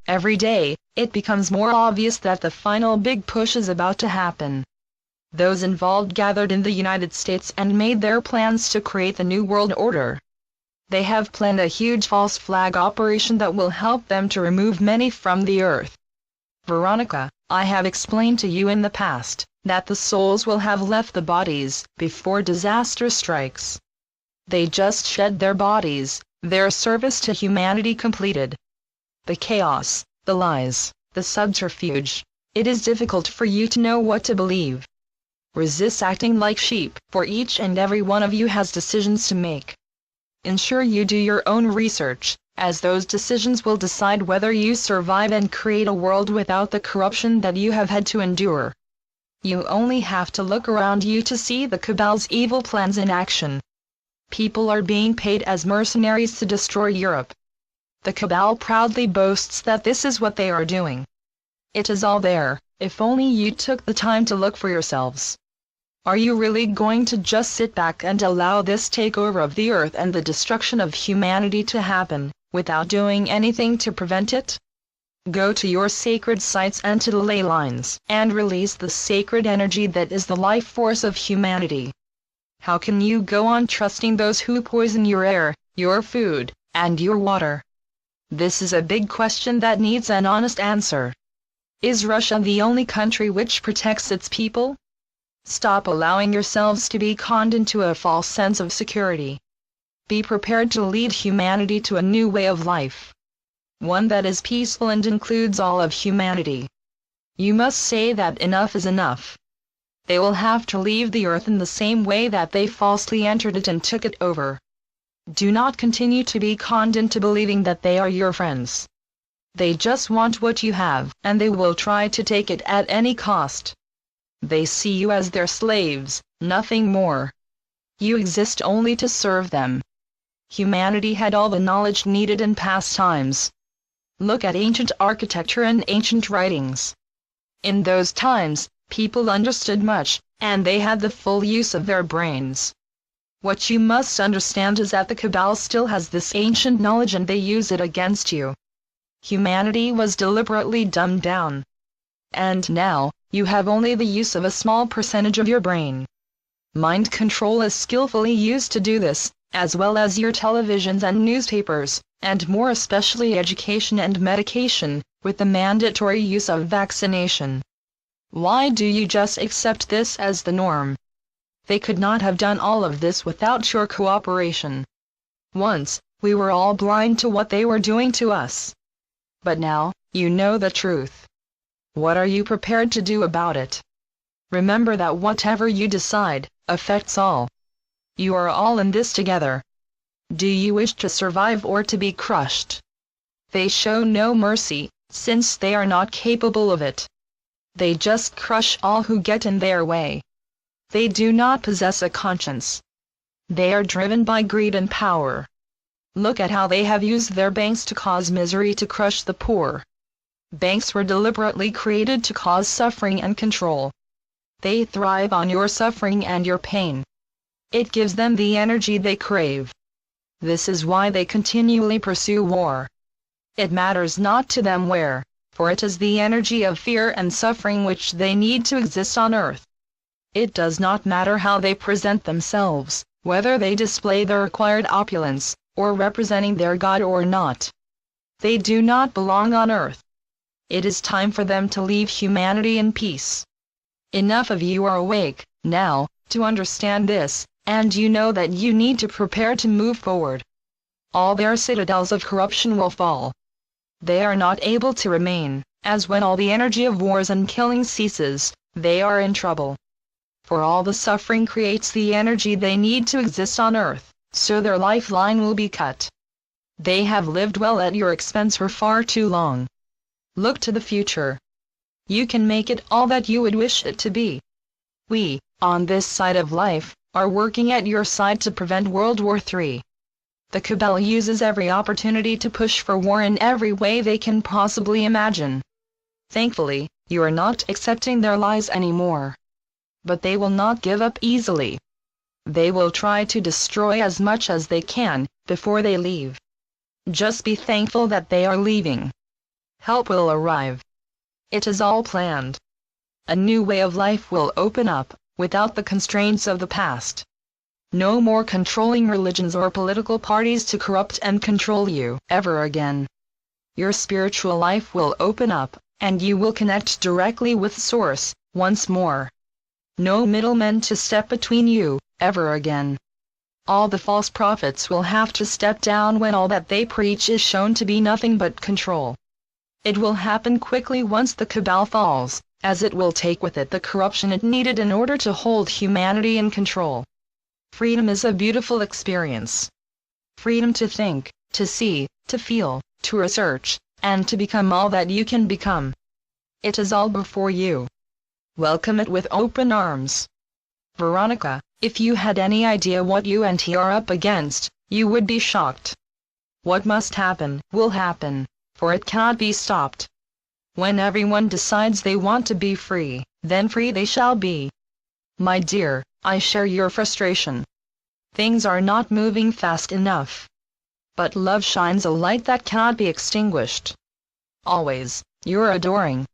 every day, it becomes more obvious that the final big push is about to happen. Those involved gathered in the United States and made their plans to create the New World Order. They have planned a huge false flag operation that will help them to remove many from the earth. Veronica, I have explained to you in the past that the souls will have left the bodies before disaster strikes. They just shed their bodies, their service to humanity completed. The chaos, the lies, the subterfuge, it is difficult for you to know what to believe. Resist acting like sheep, for each and every one of you has decisions to make. Ensure you do your own research, as those decisions will decide whether you survive and create a world without the corruption that you have had to endure. You only have to look around you to see the cabal's evil plans in action. People are being paid as mercenaries to destroy Europe. The cabal proudly boasts that this is what they are doing. It is all there, if only you took the time to look for yourselves. Are you really going to just sit back and allow this takeover of the earth and the destruction of humanity to happen, without doing anything to prevent it? Go to your sacred sites and to the ley lines, and release the sacred energy that is the life force of humanity. How can you go on trusting those who poison your air, your food, and your water? This is a big question that needs an honest answer. Is Russia the only country which protects its people? Stop allowing yourselves to be conned into a false sense of security. Be prepared to lead humanity to a new way of life. One that is peaceful and includes all of humanity. You must say that enough is enough. They will have to leave the earth in the same way that they falsely entered it and took it over. Do not continue to be conned into believing that they are your friends. They just want what you have, and they will try to take it at any cost. They see you as their slaves, nothing more. You exist only to serve them. Humanity had all the knowledge needed in past times. Look at ancient architecture and ancient writings. In those times, people understood much, and they had the full use of their brains. What you must understand is that the cabal still has this ancient knowledge and they use it against you. Humanity was deliberately dumbed down. And now, you have only the use of a small percentage of your brain. Mind control is skillfully used to do this, as well as your televisions and newspapers, and more especially education and medication, with the mandatory use of vaccination. Why do you just accept this as the norm? They could not have done all of this without your cooperation. Once, we were all blind to what they were doing to us. But now, you know the truth. What are you prepared to do about it? Remember that whatever you decide, affects all. You are all in this together. Do you wish to survive or to be crushed? They show no mercy, since they are not capable of it. They just crush all who get in their way. They do not possess a conscience. They are driven by greed and power. Look at how they have used their banks to cause misery to crush the poor. Banks were deliberately created to cause suffering and control. They thrive on your suffering and your pain. It gives them the energy they crave. This is why they continually pursue war. It matters not to them where, for it is the energy of fear and suffering which they need to exist on earth. It does not matter how they present themselves, whether they display their acquired opulence, or representing their God or not. They do not belong on earth. It is time for them to leave humanity in peace. Enough of you are awake, now, to understand this, and you know that you need to prepare to move forward. All their citadels of corruption will fall. They are not able to remain, as when all the energy of wars and killing ceases, they are in trouble. For all the suffering creates the energy they need to exist on earth, so their lifeline will be cut. They have lived well at your expense for far too long. Look to the future. You can make it all that you would wish it to be. We, on this side of life, are working at your side to prevent World War III. The cabal uses every opportunity to push for war in every way they can possibly imagine. Thankfully, you are not accepting their lies anymore. But they will not give up easily. They will try to destroy as much as they can, before they leave. Just be thankful that they are leaving. Help will arrive. It is all planned. A new way of life will open up, without the constraints of the past. No more controlling religions or political parties to corrupt and control you ever again. Your spiritual life will open up, and you will connect directly with Source, once more. No middlemen to step between you, ever again. All the false prophets will have to step down when all that they preach is shown to be nothing but control. It will happen quickly once the cabal falls, as it will take with it the corruption it needed in order to hold humanity in control. Freedom is a beautiful experience. Freedom to think, to see, to feel, to research, and to become all that you can become. It is all before you. Welcome it with open arms. Veronica, if you had any idea what you and he are up against, you would be shocked. What must happen, will happen, for it cannot be stopped. When everyone decides they want to be free, then free they shall be. My dear, I share your frustration. Things are not moving fast enough. But love shines a light that cannot be extinguished. Always, your adoring,